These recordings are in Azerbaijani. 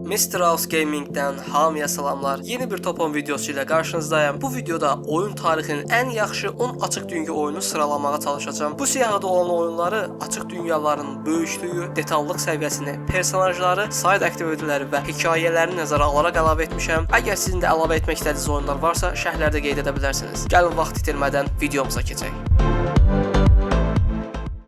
Mr. House Gaming'den hamıya salamlar. Yeni bir topon videosu ilə qarşınızdayım. Bu videoda oyun tarixinin ən yaxşı 10 açıq dünya oyunu sıralamağa çalışacağım. Bu siyahıda olan oyunları açıq dünyaların böyüklüyü, detallıq səviyyəsini, personajları, side aktivitetləri və hekayələrini nəzərə alaraq əlavə etmişəm. Əgər sizin də əlavə etmək istədiyiniz oyunlar varsa, şərhlərdə qeyd edə bilərsiniz. Gəlin vaxt itirmədən videomuza keçək.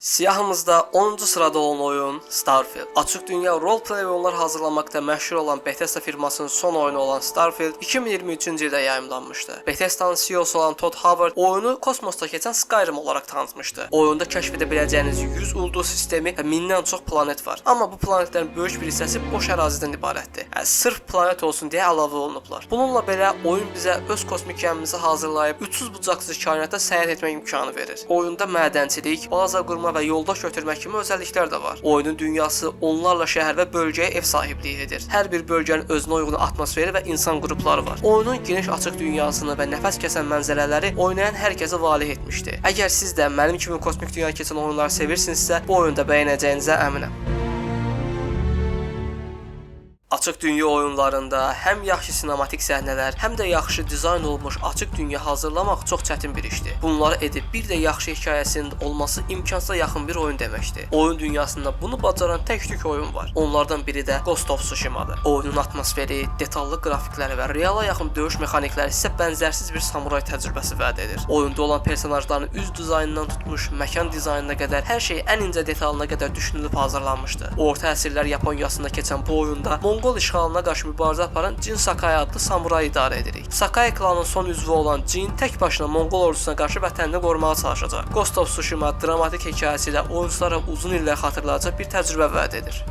Siyahımızda 10-cu sırada olan oyun Starfield. Açıq dünya roleplay oyunlar hazırlamaqda məşhur olan Bethesda firmasının son oyunu olan Starfield 2023-cü ildə yayımlanmışdı. Bethesda'nın CEO'su olan Todd Howard oyunu kosmosda keçən Skyrim olaraq tanıtmışdı. Oyunda kəşf edə biləcəyiniz 100 ulduz sistemi və mindən çox planet var. Amma bu planetlərin böyük bir hissəsi boş ərazidən ibarətdir. Sırf planet olsun deyə əlavə olunublar. Bununla belə oyun bizə öz kosmik gəmimizi hazırlayıb uçsuz bucaqsız kainata səyahət etmək imkanı verir. Oyunda mədənçilik, baza qurma və yoldaş götürmək kimi özəlliklər də var. Oyunun dünyası onlarla şəhər və bölgəyə ev sahibliyi edir. Hər bir bölgənin özünə uyğun atmosferi və insan qrupları var. Oyunun geniş açıq dünyasını və nəfəs kəsən mənzərələri oynayan hər kəsə valeh etmişdi. Əgər siz də mənim kimi kosmik dünyaya keçən oyunları sevirsinizsə, bu oyunda bəyənəcəyinizə əminəm. Açıq dünya oyunlarında həm yaxşı sinematik səhnələr, həm də yaxşı dizayn olunmuş açıq dünya hazırlamaq çox çətin bir işdir. Bunları edib bir də yaxşı hekayəsinin olması imkansa yaxın bir oyun deməkdir. Oyun dünyasında bunu bacaran tək-tük oyun var. Onlardan biri də Ghost of Tsushima'dır. Oyunun atmosferi, detalllı qrafikləri və reala yaxın döyüş mexanikləri isə bənzərsiz bir samuray təcrübəsi vəd edir. Oyunda olan personajların üz dizaynından tutmuş məkan dizaynına qədər hər şey ən incə detalına qədər düşünülüb hazırlanmışdı. Orta əsrlər Yaponiyasında keçən bu oyunda Mongol işğalına qarşı mübarizə aparan Jin Sakai adlı samuray idarə edirik. Sakai klanının son üzvü olan Jin tək başına Mongol ordusuna qarşı vətənini qorumağa çalışacaq. Ghost of Tsushima dramatik hekayəsi ilə oyunculara uzun illər xatırlayacaq bir təcrübə vəd edir.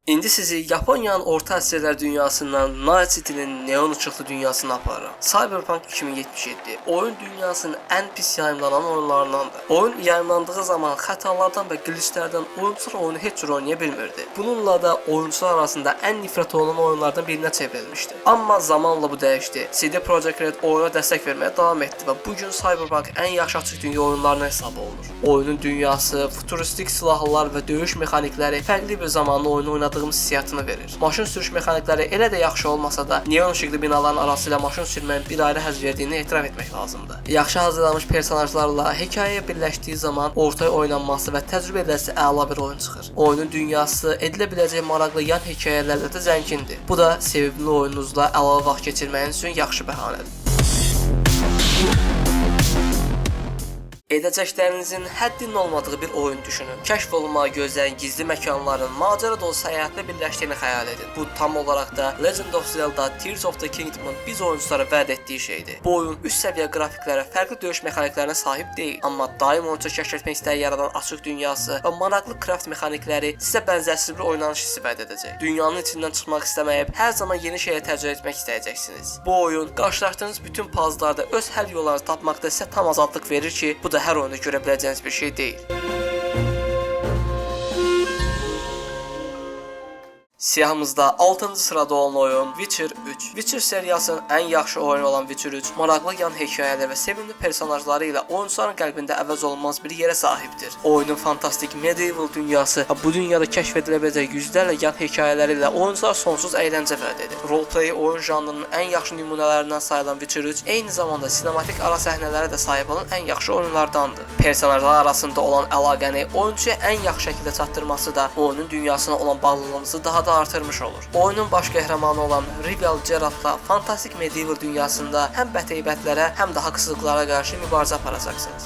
İndi sizi Yaponiyanın orta əsrlər dünyasından Night City'nin neon işıqlı dünyasına aparıram. Cyberpunk 2077 oyun dünyasının ən pis yayımlanan oyunlarındandır. Oyun yayımlandığı zaman xətalardan və glitchlərdən oyuncular oyunu heç cür oynaya bilmirdi. Bununla da oyuncular arasında ən nifrət olunan oyunlardan birinə çevrilmişdi. Amma zamanla bu dəyişdi. CD Projekt Red oyuna dəstək verməyə davam etdi və bu gün Cyberpunk ən yaxşı açıq dünya oyunlarından hesab olunur. Oyunun dünyası, futuristik silahlar və döyüş mexanikləri fərqli bir zamanlı oyunu oynadığımız hissiyatını verir. Maşın sürüş mexanikləri elə də yaxşı olmasa da, neon işıqlı binaların arasıyla maşın sürməyin bir ayrı həzz verdiyini etiraf etmək lazımdır. Yaxşı hazırlanmış personajlarla hekayəyə birləşdiyi zaman ortaya oynanması və təcrübə edilməsi əla bir oyun çıxır. Oyunun dünyası edilə biləcək maraqlı yan hekayələrlə də zəngindir. Bu da sevimli oyununuzla əlavə vaxt keçirməyiniz üçün yaxşı bəhanədir. Edəcəklərinizin həddinin olmadığı bir oyun düşünün. Kəşf olunmağa gözləyən gizli məkanların macəra dolu səyahətlə birləşdiyini xəyal edin. Bu tam olaraq da Legend of Zelda Tears of the Kingdom'un biz oyunculara vəd etdiyi şeydir. Bu oyun üst səviyyə qrafiklərə, fərqli döyüş mexaniklərinə sahib deyil, amma daim oyuncu kəşf etmək istəyi yaradan açıq dünyası və maraqlı craft mexanikləri sizə bənzərsiz bir oynanış hissi vəd edəcək. Dünyanın içindən çıxmaq istəməyib, hər zaman yeni şeyə təcrübə etmək istəyəcəksiniz. Bu oyun qarşılaşdığınız bütün puzzlarda öz həll yollarını tapmaqda sizə tam azadlıq verir ki, bu da hər oyunda görə biləcəyiniz bir şey deyil. Siyahımızda 6-cı sırada olan oyun Witcher 3. Witcher seriyasının ən yaxşı oyunu olan Witcher 3 maraqlı yan hekayələr və sevimli personajları ilə oyuncuların qəlbində əvəz olunmaz bir yerə sahibdir. Oyunun fantastik medieval dünyası və bu dünyada kəşf edilə biləcək yüzlərlə yan hekayələri ilə oyuncular sonsuz əyləncə vəd edir. Roleplay oyun janrının ən yaxşı nümunələrindən sayılan Witcher 3 eyni zamanda sinematik ara səhnələrə də sahib olan ən yaxşı oyunlardandır. Personajlar arasında olan əlaqəni oyuncuya ən yaxşı şəkildə çatdırması da oyunun dünyasına olan bağlılığımızı daha da artırmış olur. Oyunun baş qəhrəmanı olan Rivel Geralt'la fantastik medieval dünyasında həm bəteybətlərə, həm də haqsızlıqlara qarşı mübarizə aparacaqsınız.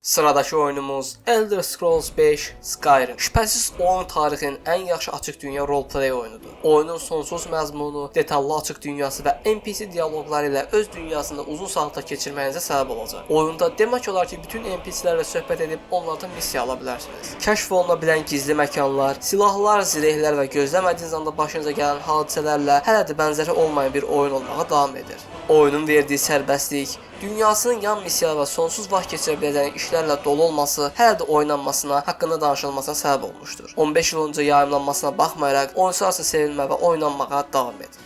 Sıradakı oyunumuz Elder Scrolls 5 Skyrim. Şübhəsiz oyun tarixinin ən yaxşı açıq dünya roleplay oyunudur. Oyunun sonsuz məzmunu, detallı açıq dünyası və NPC dialoqları ilə öz dünyasında uzun saatlar keçirməyinizə səbəb olacaq. Oyunda demək olar ki, bütün NPC-lərlə söhbət edib onlardan missiya ala bilərsiniz. Kəşf oluna bilən gizli məkanlar, silahlar, zirehlər və gözləmədiyiniz anda başınıza gələn hadisələrlə hələ də bənzəri olmayan bir oyun olmağa davam edir. Oyunun verdiyi sərbəstlik, dünyasının yan missiya və sonsuz vaxt keçirə biləcəyi işlərlə dolu olması hələ də oynanmasına, haqqında danışılmasına səbəb olmuşdur. 15 il öncə yayımlanmasına baxmayaraq, oyuncular üçün sevilmə və oynanmağa davam edir.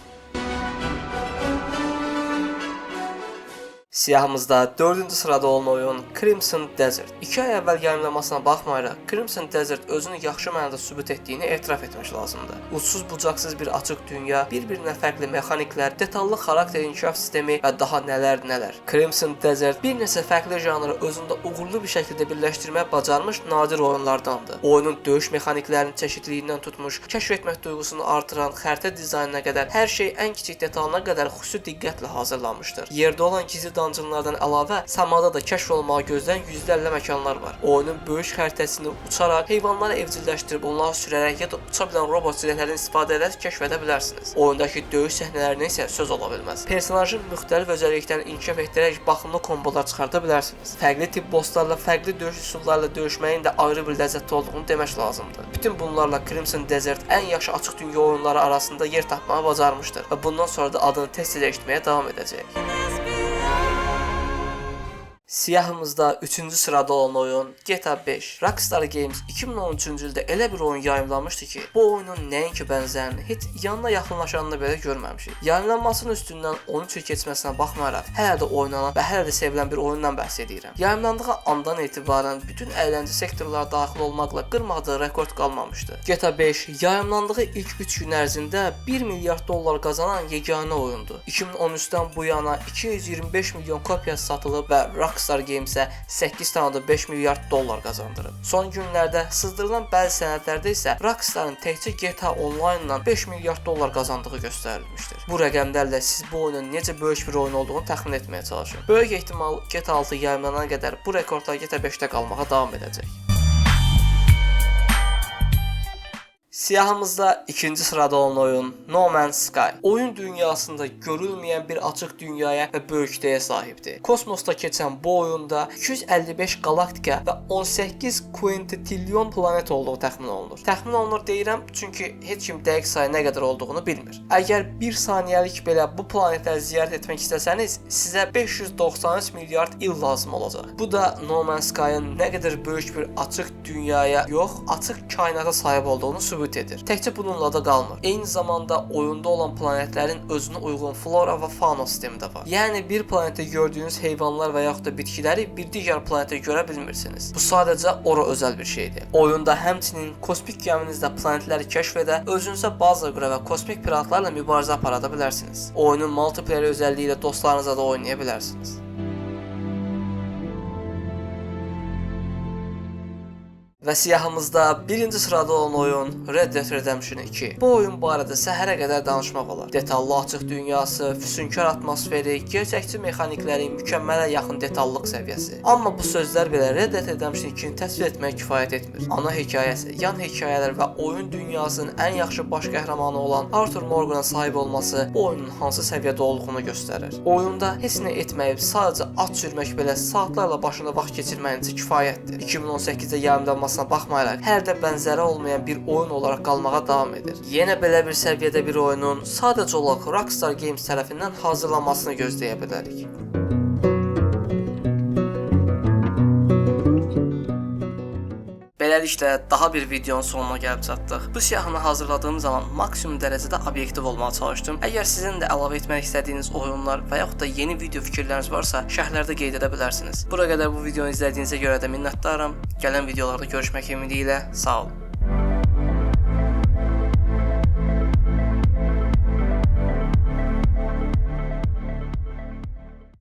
Siyahımızda 4-cü sırada olan oyun Crimson Desert. 2 ay əvvəl yayımlanmasına baxmayaraq, Crimson Desert özünü yaxşı mənada sübut etdiyini etiraf etmək lazımdır. Uçsuz bucaqsız bir açıq dünya, bir-birinə fərqli mexaniklər, detallı xarakter inkişaf sistemi və daha nələr. Crimson Desert bir neçə fərqli janrı özündə uğurlu bir şəkildə birləşdirmək bacarmış nadir oyunlardandır. Oyunun döyüş mexaniklərinin çeşidliyindən tutmuş, kəşf etmək duyğusunu artıran xəritə dizaynına qədər hər şey ən kiçik detalına qədər xüsusi diqqətlə hazırlanmışdır. Yerdə olan gizli dungeonlardan əlavə səmada da kəşf olmağı gözləyən yüzlərlə məkanlar var. Oyunun böyük xəritəsini uçaraq, heyvanları evcilleşdirib onları sürərək ya da uça bilən robot silahlarından istifadə edərək kəşf edə bilərsiniz. Oyundakı döyüş səhnələrinə isə söz ola bilməz. Personajın müxtəlif özəlliklərini inkişaf etdirərək baxımlı kombolar çıxarda bilərsiniz. Fərqli tip bosslarla, fərqli döyüş üsullarla döyüşməyin də ayrı bir ləzzətli olduğunu demək lazımdır. Bütün bunlarla Crimson Desert ən yaxşı açıq dünya oyunları arasında yer tapmağı bacarmışdır və bundan sonra da adını tez-tez eşitməyə davam edəcək. Siyahımızda 3-cü sırada olan oyun GTA 5. Rockstar Games 2013-cü ildə elə bir oyun yayımlamışdı ki, bu oyunun nəinki bənzərini heç yanına yaxınlaşanını belə görməmişik. Yayımlanmasının üstündən 13 il keçməsinə baxmayaraq, hələ də oynanan və hələ də sevilən bir oyundan bəhs edirəm. Yayımlandığı andan etibarən bütün əyləncə sektorları daxil olmaqla qırmadığı rekord qalmamışdı. GTA 5 yayımlandığı ilk 3 gün ərzində 1 milyard dollar qazanan yeganə oyundu. 2013-dən bu yana 225 milyon kopyası satılıb və Rockstar Games-ə 8,5 milyard dollar qazandırıb. Son günlərdə sızdırılan bəzi sənədlərdə isə Rockstar'ın təkcə GTA Online-la 5 milyard dollar qazandığı göstərilmişdir. Bu rəqəmlərlə siz bu oyunun necə böyük bir oyun olduğunu təxmin etməyə çalışın. Böyük ehtimal GTA 6 yayımlanana qədər bu rekordlar GTA 5-də qalmağa davam edəcək. Siyahımızda 2-ci sırada olan oyun No Man's Sky. Oyun dünyasında görülməyən bir açıq dünyaya və böyüklüyə sahibdir. Kosmosda keçən bu oyunda 255 galaktika və 18 quintillion planet olduğu təxmin olunur. Təxmin olunur deyirəm çünki heç kim dəqiq sayı nə qədər olduğunu bilmir. Əgər 1 saniyəlik belə bu planetləri ziyarət etmək istəsəniz, sizə 593 milyard il lazım olacaq. Bu da No Man's Sky-ın nə qədər böyük bir açıq dünyaya yox, açıq kainata sahib olduğunu sübut edir. Təkcə bununla da qalmır. Eyni zamanda oyunda olan planetlərin özünə uyğun flora və fauna sistemi də var. Yəni bir planetdə gördüyünüz heyvanlar və yaxud da bitkiləri bir digər planetdə görə bilmirsiniz. Bu sadəcə ora özəl bir şeydir. Oyunda həmçinin kosmik gəminizdə planetləri kəşf edə, özünüzə baza qura və kosmik piratlarla mübarizə aparada bilərsiniz. Oyunun multiplayer özəlliyi ilə dostlarınızla da oynaya bilərsiniz. Və siyahımızda 1-ci sırada olan oyun Red Dead Redemption 2. Bu oyun barədə səhərə qədər danışmaq olar. Detallı açıq dünyası, füsunkar atmosferi, gerçəkçi mexanikləri, mükəmmələ yaxın detallıq səviyyəsi. Amma bu sözlər belə Red Dead Redemption 2-ni təsvir etməyə kifayət etmir. Ana hekayəsi, yan hekayələr və oyun dünyasının ən yaxşı baş qəhrəmanı olan Arthur Morgana sahib olması bu oyunun hansı səviyyədə olduğunu göstərir. Oyunda heç nə etməyib sadəcə at sürmək belə saatlarla başında vaxt keçirməyincə kifayətdir. 2018-də yayımlanması baxmayaraq, hər də bənzəri olmayan bir oyun olaraq qalmağa davam edir. Yenə belə bir səviyyədə bir oyunun sadəcə olaraq Rockstar Games tərəfindən hazırlanmasını gözləyə bilərik. Beləliklə, daha bir videonun sonuna gəlib çatdıq. Bu siyahını hazırladığım zaman maksimum dərəcədə obyektiv olmağa çalışdım. Əgər sizin də əlavə etmək istədiyiniz oyunlar və yaxud da yeni video fikirləriniz varsa, şərhlərdə qeyd edə bilərsiniz. Bura qədər bu videonu izlədiyinizə görə də minnətdaram. Gələn videolarda görüşmək ümidi ilə sağ olun.